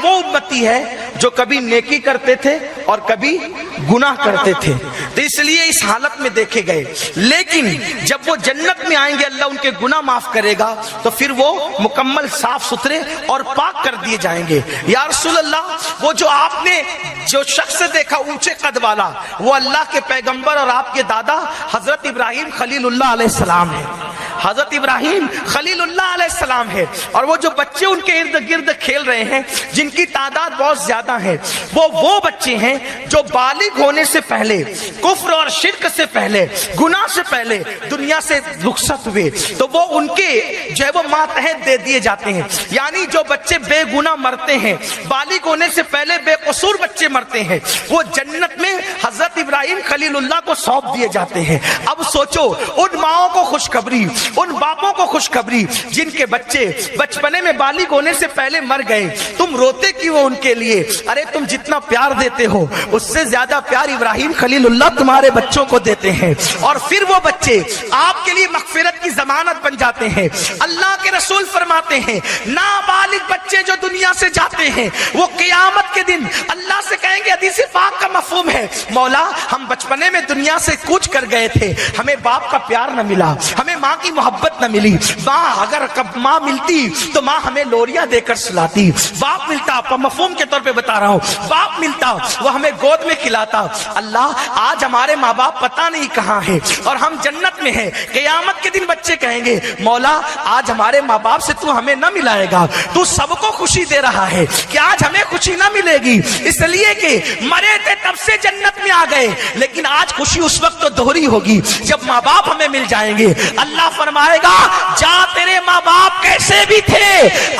وہ امتی ہے جو کبھی نیکی کرتے تھے اور کبھی گناہ کرتے تھے، تو اس لیے اس حالت میں دیکھے گئے، لیکن جب وہ جنت میں آئیں گے اللہ ان کے گناہ معاف کرے گا تو پھر وہ مکمل صاف ستھرے اور پاک کر دیے جائیں گے۔ یا رسول اللہ، وہ جو آپ نے جو شخص دیکھا اونچے قد والا، وہ اللہ کے پیغمبر اور آپ کے دادا حضرت ابراہیم خلیل اللہ علیہ السلام ہے، حضرت ابراہیم خلیل اللہ علیہ السلام ہے۔ اور وہ جو بچے ان کے ارد گرد کھیل رہے ہیں جن کی تعداد بہت زیادہ ہے، وہ بچے ہیں جو بالغ ہونے سے پہلے، کفر اور شرک سے پہلے، گناہ سے پہلے دنیا سے رخصت ہوئے، تو وہ ان کے جو ہے وہ ماتحت دے دیے جاتے ہیں۔ یعنی جو بچے بے گناہ مرتے ہیں، بالغ ہونے سے پہلے بے قصور بچے مرتے ہیں، وہ جنت میں حضرت ابراہیم خلیل اللہ کو سونپ دیے جاتے ہیں۔ اب سوچو، ان ماؤں کو خوشخبری، ان باپوں کو خوشخبری جن کے بچے بچپنے میں بالغ ہونے سے پہلے مر گئے، تم روتے کیوں ان کے لیے؟ ارے تم جتنا پیار دیتے ہو اس سے زیادہ پیار ابراہیم خلیل اللہ تمہارے بچوں کو دیتے ہیں، اور پھر وہ بچے آپ کے لیے مغفرت کی ضمانت بن جاتے ہیں۔ اللہ کے رسول فرماتے ہیں نابالغ بچے جو دنیا سے جاتے ہیں وہ قیامت کے دن اللہ سے کہیں گے، حدیث پاک کا مفہوم ہے، مولا ہم بچپنے میں دنیا سے کوچ کر گئے تھے، ہمیں باپ کا پیار نہ ملا، ہمیں ماں کی محبت نہ ملی، ماں اگر ماں ملتی تو ماں ہمیں لوریاں دے کر سلاتی، باپ ملتا، مفہوم کے طور پہ بتا رہا ہوں، باپ ملتا وہ ہمیں گود میں کھلاتا۔ اللہ آج ہمارے ماں باپ پتہ نہیں کہاں ہیں اور ہم جنت میں ہیں، قیامت کے دن بچے کہیں گے مولا آج ہمارے ماں باپ سے تو ہمیں نہ ملائے گا، تو سب کو خوشی دے رہا ہے کہ آج ہمیں خوشی نہ ملے گی، اس لیے کہ مرے تھے تب سے جنت میں آ گئے، لیکن آج خوشی اس وقت تو دوہری ہوگی جب ماں باپ ہمیں مل جائیں گے۔ اللہ فرمائے گا جا تیرے ماں باپ کیسے بھی تھے،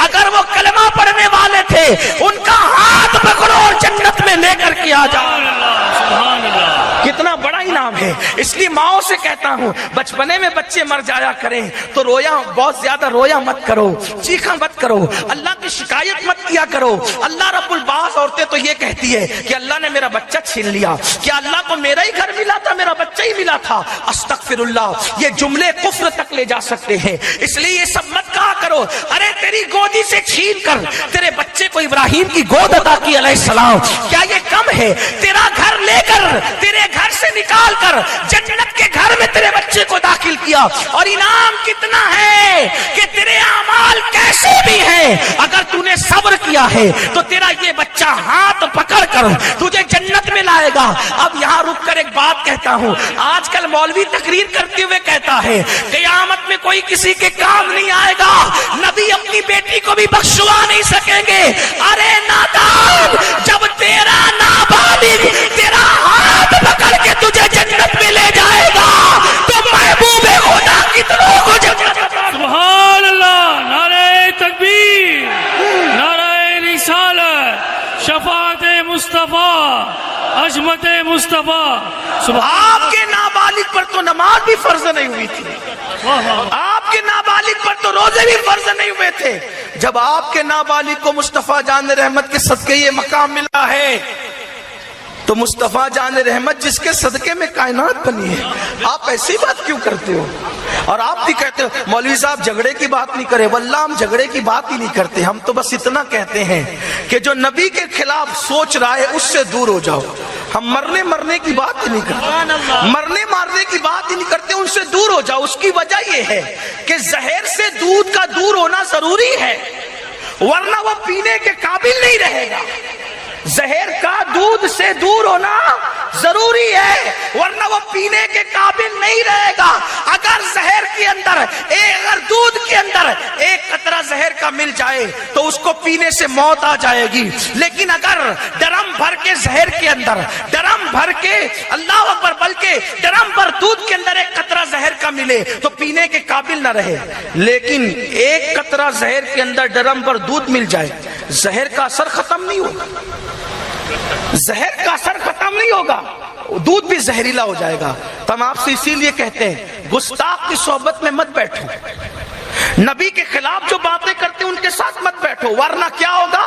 اگر وہ کلمہ پڑھنے والے تھے ان کا ہاتھ پکڑو اور جنت میں لے کر کے آ جاؤ۔ کتنا بڑا انعام ہے۔ اس لیے ماؤں سے کہتا ہوں بچپنے میں بچے مر جایا کریں تو رویا، بہت زیادہ رویا مت کرو، چیخا مت کرو، اللہ کی شکایت مت کیا کرو۔ اللہ رب الباس عورتیں تو یہ کہتی ہے کہ اللہ نے میرا بچہ چھین لیا، کیا اللہ کو میرا ہی گھر ملا تھا، میرا بچہ ہی ملا تھا؟ استغفر اللہ، یہ جملے کفر تک لے جا سکتے ہیں، اس لیے یہ سب مت کہا کرو۔ ارے تیری گودی سے چھین کر تیرے بچے کو ابراہیم کی گود عطا کی علیہ السلام، کیا یہ کم ہے؟ تیرا گھر لے کر، تیرے گھر سے نکال کر جنت کے گھر میں تیرے بچے کو داخل کیا، اور انعام کتنا ہے کہ تیرے اعمال کیسے بھی ہیں، اگر تو نے صبر کیا ہے تو تیرا یہ بچہ ہاتھ پکڑ کر تجھے جنت میں لائے گا۔ اب یہاں رک کر ایک بات کہتا ہوں، آج کل مولوی تقریر کرتے ہوئے کہتا ہے قیامت میں کوئی کسی کے کام نہیں آئے گا، نبی اپنی بیٹی کو بھی بخشوا نہیں سکیں گے۔ ارے نادان، جب تیرا نابالغ تیرا ہاتھ پکڑ کے تجھے جنت میں لے جائے گا تو محبوب خدا کتنوں کو جنت میں۔ سبحان اللہ، نعرہ تکبیر، نعرہ رسالت، شفاعت مصطفیٰ، عظمت مصطفیٰ۔ آپ کے نابالغ پر تو نماز بھی فرض نہیں ہوئی تھی، آپ کے نابالغ پر تو روزے بھی فرض نہیں ہوئے تھے، جب آپ کے نابالغ کو مصطفیٰ جان رحمت کے صدقے یہ مقام ملا ہے تو مصطفیٰ جان رحمت جس کے صدقے میں کائنات بنی ہے، آپ ایسی بات کیوں کرتے ہو؟ اور آپ بھی کہتے ہو مولوی صاحب جھگڑے کی بات نہیں کرے، واللہ ہم جھگڑے کی بات ہی نہیں کرتے، ہم تو بس اتنا کہتے ہیں کہ جو نبی کے خلاف سوچ رہا ہے اس سے دور ہو جاؤ۔ ہم مرنے کی بات ہی نہیں کرتے، مارنے کی بات ہی نہیں کرتے، ان سے دور ہو جاؤ۔ اس کی وجہ یہ ہے کہ زہر سے دودھ کا دور ہونا ضروری ہے، ورنہ وہ پینے کے قابل نہیں رہے گا۔ زہر کا دودھ سے دور ہونا ضروری ہے، ورنہ وہ پینے کے قابل نہیں رہے گا۔ اگر زہر کے اندر اگر دودھ کے اندر ایک قطرہ زہر کا مل جائے تو اس کو پینے سے موت آ جائے گی، لیکن اگر ڈرم بھر کے زہر کے اندر، ڈرم بھر کے، اللہ اکبر، بلکہ ڈرم بھر دودھ کے اندر ایک قطرہ زہر کا ملے تو پینے کے قابل نہ رہے، لیکن ایک قطرہ زہر کے اندر ڈرم بھر دودھ مل جائے، زہر کا اثر ختم نہیں ہوگا، زہر کا اثر ختم نہیں ہوگا، دودھ بھی زہریلا ہو جائے گا۔ تو ہم آپ سے اسی لیے کہتے ہیں گستاخ کی صحبت میں مت بیٹھو، نبی کے خلاف جو باتیں کرتے ہیں ان کے ساتھ مت بیٹھو، ورنہ کیا ہوگا؟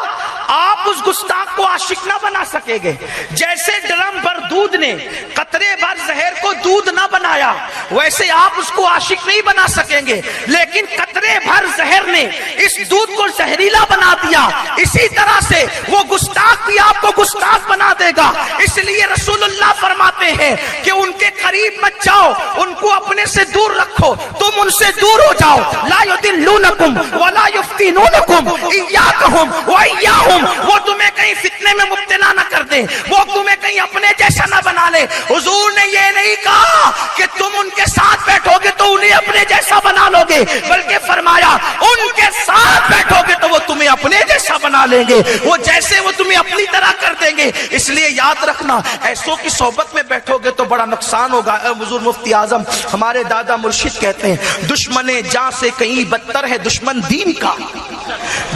آپ اس گستاخ کو عاشق نہ بنا سکیں گے. جیسے ڈرم بھر دودھ نے قطرے بھر زہر کو دودھ نہ بنایا، ویسے آپ اس کو عاشق نہیں بنا سکیں گے. لیکن قطرے بھر زہر نے اس دودھ کو زہریلا بنا دیا، اسی طرح سے وہ گستاخ بھی آپ کو گستاخ بنا دے گا. اس لیے رسول اللہ فرماتے ہیں کہ ان کے قریب مت جاؤ، ان کو اپنے سے دور رکھو، تم ان سے دور ہو جاؤ. لا یضلونکم ولا یفتنونکم ایاکہم وایاہم. وہ تمہیں کہیں فتنے میں مبتلا نہ کر دے، وہ تمہیں کہیں اپنے جیسا نہ بنا لے. حضور نے یہ نہیں کہا کہ تم ان کے ساتھ بیٹھو گے تو انہیں اپنے جیسا بنا لو گے، بلکہ فرمایا ان کے ساتھ بیٹھو گے تو وہ تمہیں اپنے جیسا بنا لیں گے، وہ جیسے وہ تمہیں اپنی طرح کر دیں گے. اس لیے یاد رکھنا، ایسوں کی صحبت میں بیٹھو گے تو بڑا نقصان ہوگا. حضور مفتی اعظم ہمارے دادا مرشد کہتے ہیں دشمن جاں سے کہیں بدتر ہے دشمن دین کا.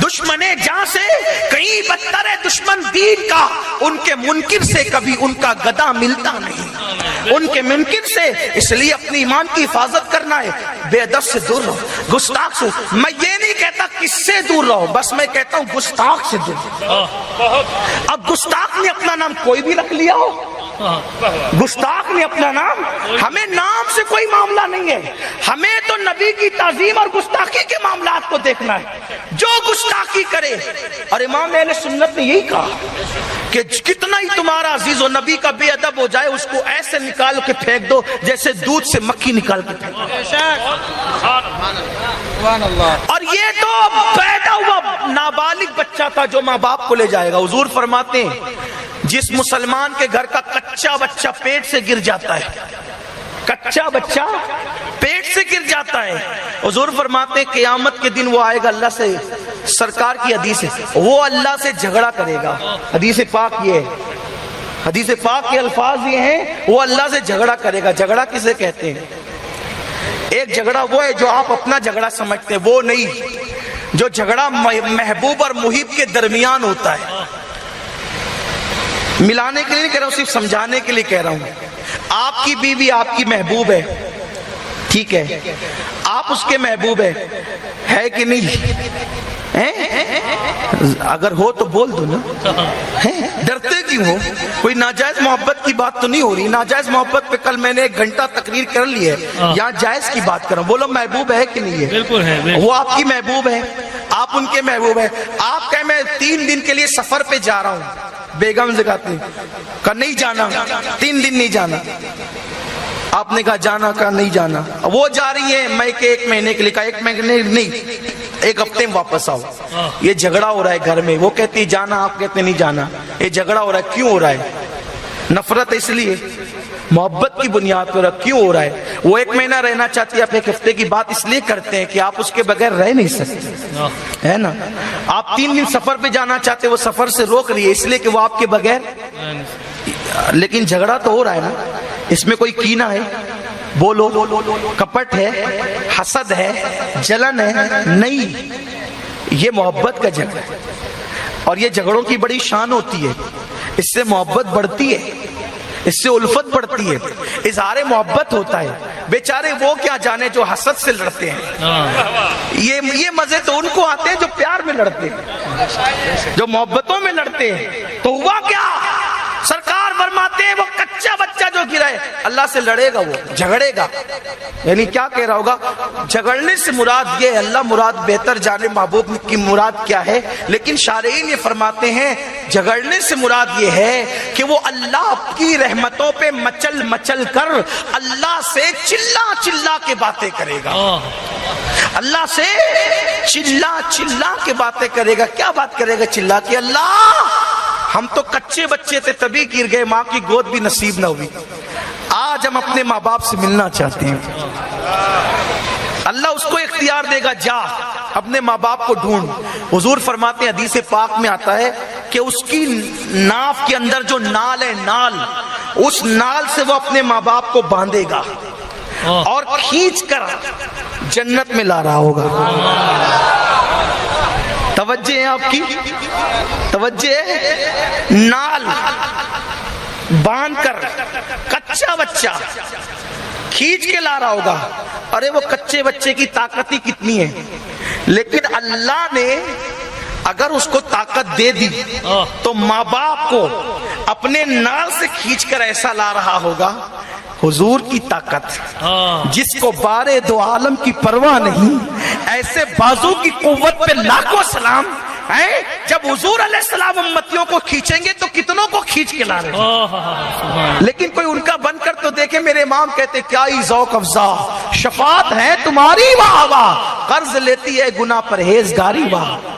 دشمن جاں سے کہیں بدتر ہے دشمن دین کا. ان کے منکر سے کبھی ان کا گدا ملتا نہیں، ان کے منکر سے. اس لیے اپنی ایمان کی حفاظت کرنا ہے. بے ادب سے دور رہو، گستاخ سے. میں یہ نہیں کہتا کس سے دور رہو، بس میں کہتا ہوں گستاخ سے دور رہو. اب گستاخ نے اپنا نام کوئی بھی رکھ لیا ہو، گستاخ نے اپنا نام، ہمیں نام سے کوئی معاملہ نہیں ہے، ہمیں تو نبی کی تعظیم اور گستاخی کے معاملات کو دیکھنا ہے. جو گستاخی کرے، اور امام اہل سنت نے یہی کہا کہ کتنا ہی تمہارا عزیز و نبی کا بے ادب ہو جائے، اس کو ایسے نکال کے پھینک دو جیسے دودھ سے مکھی نکال کے پھینک دو. اور یہ تو پیدا ہوا نابالغ بچہ تھا جو ماں باپ کو لے جائے گا. حضور فرماتے ہیں جس مسلمان کے گھر کا کچا بچہ پیٹ سے گر جاتا ہے، کچا بچہ پیٹ سے گر جاتا ہے، حضور فرماتے ہیں قیامت کے دن وہ آئے گا اللہ سے. سرکار کی حدیث ہے وہ اللہ سے جھگڑا کرے گا. حدیث پاک یہ ہے، حدیث پاک کے الفاظ یہ ہیں وہ اللہ سے جھگڑا کرے گا. جھگڑا کسے کہتے ہیں؟ ایک جھگڑا وہ ہے جو آپ اپنا جھگڑا سمجھتے ہیں، وہ نہیں. جو جھگڑا محبوب اور محب کے درمیان ہوتا ہے، ملانے کے لیے نہیں کہہ رہا ہوں، صرف سمجھانے کے لیے کہہ رہا ہوں. آپ کی بیوی آپ کی محبوب ہے، ٹھیک ہے، آپ اس کے محبوب ہے کہ نہیں؟ اگر ہو تو بول دو نا، ڈرتے کیوں ہو؟ کوئی ناجائز محبت کی بات تو نہیں ہو رہی. ناجائز محبت پہ کل میں نے 1 گھنٹہ تقریر کر لی ہے، یہاں جائز کی بات کر رہا ہوں. بولو محبوب ہے کہ نہیں ہے؟ بالکل ہے. وہ آپ کی محبوب ہے، آپ ان کے محبوب ہے. آپ کہیں میں 3 دن کے لیے سفر پہ جا رہا ہوں، بیگم سے کہتے کہ نہیں جانا، 3 دن نہیں جانا. آپ نے کہا جانا، کہا نہیں جانا. وہ جا رہی ہے، میں کہ 1 مہینے کے لیے، کہا 1 مہینے نہیں، 1 ہفتے میں واپس آؤ. یہ جھگڑا ہو رہا ہے گھر میں. وہ کہتی جانا، آپ کہتے نہیں جانا. یہ جھگڑا ہو رہا ہے. کیوں ہو رہا ہے؟ نفرت اس لیے، محبت کی بنیاد پر. کیوں ہو رہا ہے؟ وہ 1 مہینہ رہنا چاہتی ہے، آپ 1 ہفتے کی بات اس لیے کرتے ہیں کہ آپ اس کے بغیر رہ نہیں سکتے، ہے نا. آپ 3 دن سفر پہ جانا چاہتے، وہ سفر سے روک رہی ہے اس لیے کہ وہ آپ کے بغیر. لیکن جھگڑا تو ہو رہا ہے نا، اس میں کوئی کینہ ہے؟ بولو. کپٹ ہے، حسد ہے، جلن ہے؟ نہیں، یہ محبت کا جھگڑا ہے. اور یہ جھگڑوں کی بڑی شان ہوتی ہے، اس سے محبت بڑھتی ہے، اس سے الفت بڑھتی ہے، اظہار محبت ہوتا ہے. بیچارے وہ کیا جانے جو حسد سے لڑتے ہیں. یہ مزے تو ان کو آتے ہیں جو پیار میں لڑتے ہیں، جو محبتوں میں لڑتے ہیں. تو ہوا کیا؟ سرکار فرماتے ہیں وہ کچا بچہ جو گرا ہے اللہ سے لڑے گا، وہ جھگڑے گا. یعنی کیا کہہ رہا ہوگا؟ جھگڑنے سے مراد یہ، اللہ مراد بہتر جانے محبوب کی مراد کیا ہے. لیکن شارعین یہ فرماتے ہیں جھگڑنے سے مراد یہ ہے کہ وہ اللہ کی رحمتوں پہ مچل مچل کر اللہ سے چلا چلا کے باتیں کرے گا. اللہ سے چلا چلا کے باتیں کرے گا. کیا بات کرے گا چلا کے؟ اللہ ہم تو کچے بچے تھے تبھی گر گئے، ماں کی گود بھی نصیب نہ ہوئی، آج ہم اپنے ماں باپ سے ملنا چاہتے ہیں. اللہ اس کو اختیار دے گا، جا اپنے ماں باپ کو ڈھونڈ. حضور فرماتے ہیں حدیث پاک میں آتا ہے کہ اس کی ناف کے اندر جو نال ہے، نال، اس نال سے وہ اپنے ماں باپ کو باندھے گا اور کھینچ کر جنت میں لا رہا ہوگا. توجہ ہے آپ کی؟ توجہ ہے؟ نال باندھ کر کچا بچہ کھینچ کے لا رہا ہوگا. ارے وہ کچے بچے کی طاقت ہی کتنی ہے، لیکن اللہ نے اگر اس کو طاقت دے دی تو ماں باپ کو اپنے نال سے کھینچ کر ایسا لا رہا ہوگا. حضور کی طاقت جس کو بارے دو عالم کی پرواہ نہیں, ایسے بازو کی قوت پہ لاکھوں سلام. جب حضور علیہ السلام امتیوں کو کھینچیں گے تو کتنوں کو کھینچ کے لا رہے ہیں. لیکن کوئی ان کا بن کر تو دیکھے. میرے امام کہتے کیا ہی ذوق افزا, شفاعت ہے تمہاری واہ واہ, قرض لیتی ہے گناہ پرہیزگاری واہ.